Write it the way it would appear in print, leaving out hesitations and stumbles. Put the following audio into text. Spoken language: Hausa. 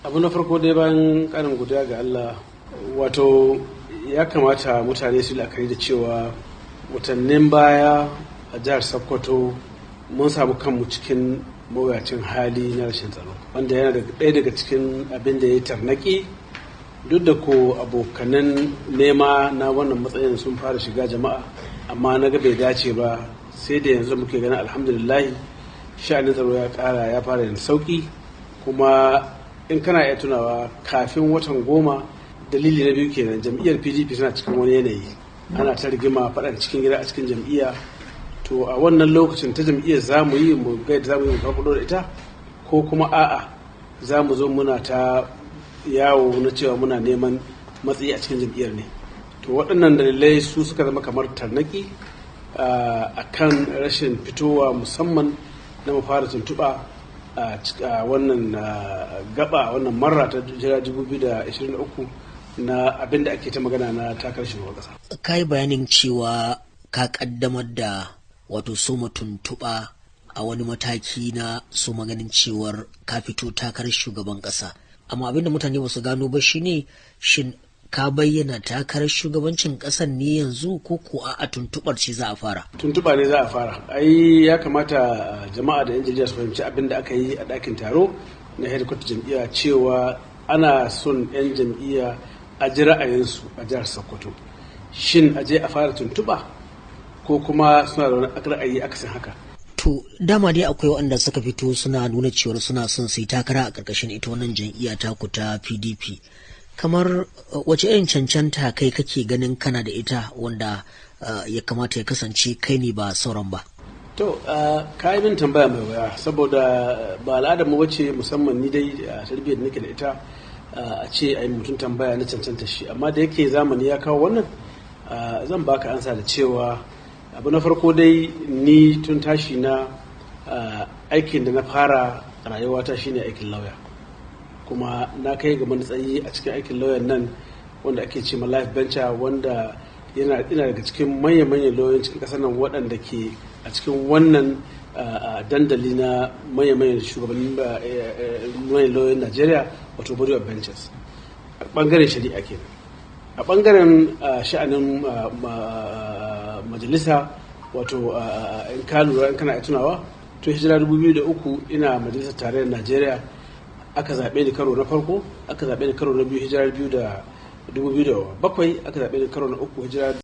Abu na farko dai bayan karin godiya ga Allah, wato ya kamata mutane su la'akari da cewa watannin baya a jihar Sokoto mun samu kanmu cikin mawuyacin hali na rashin tsaro, wanda yana ɗaya daga cikin abin da ya yi tarnaki. Duk da ko abokanan nema na wannan matsayin sun fara shiga jama'a, amma na ga bai dace ba, sai da yanzu muke ganin alhamdulillah sha'anin tsaro ya fara yin sauki. Kuma in kana iya tunawa kafin watan 10, dalili na biyu kenan, jam'iyyar PDP suna cikin wani yanayi, ana ta rigima faɗa cikin gida a cikin jam'iyya. To a wannan lokacin ta jam'iyyar za mu yi mu ga yadda za mu yi mu farfaɗo da ita, ko kuma a'a za mu zo muna ta yawo na cewa muna neman matsayi a cikin jam'iyyar ne. To waɗannan dalilai su suka zama kamar tarnaki a kan rashin fitowa, musamman na mu fara tuntuɓa a wannan gaba, wannan marra ta jira 2023 na abin da ake ta magana na takarar shugaban ƙasa. Ka yi bayanin cewa ka ƙaddamar da wato soma tuntuɓa a wani mataki na so maganin cewar ka fito takarar shugaban ƙasa. Amma abin da mutane ba su gano ba shine, shin ka bayyana takarar shugabancin ƙasar ne yanzu, ko a tuntuɓar ce za a fara? Tuntuɓa ne za a fara. Ai ya kamata jama'a da 'yan jarida su fahimci abin da aka yi a ɗakin taro na hedikwatar jam'iyya, cewa ana son 'yan jam'iyya a ji ra'ayinsu a jihar Sokoto. Shin a je a fara tuntuɓa, ko kuma suna da wani ra'ayi akasin haka? To dama dai akwai waɗanda suka fito suna nuna cewar suna son su yi takara a ƙarƙashin ita wannan jam'iyya taku ta PDP. Kamar wace irin cancanta kai kake ganin kana da ita wanda ya kamata ya kasance kai ne ba sauran ba? To ka yi min tambaya mai waya, saboda ba al'adar mu bace, musamman ni dai a tarbiyyar da nake da ita, a ce a yi mutum tambaya na cancanta shi. Amma da yake zamani ya kawo wannan, zan baka ansa da cewa abu na farko dai, ni tun tashi na aikin da na fara a rayuwata shine aikin lauya, kuma na kai ga matsayi a cikin aikin lauyan nan wanda ake ce ma life venture, wanda ina daga cikin manyan lauyoyin cikin kasar nan waɗanda ke a cikin wannan dandali na manyan shugabannin manyan lauyoyin Najeriya, wato body of benches, a ɓangaren shari'a kenan. A ɓangaren sha'anin majalisa, wato in ka lura, in kana tunawa, to hijira 2003 ina majalisar tarayyar Najeriya, aka zaɓe ni karo na farko, aka zaɓe ni karo na biyu hijira 2007, aka zaɓe ni karo na uku hijira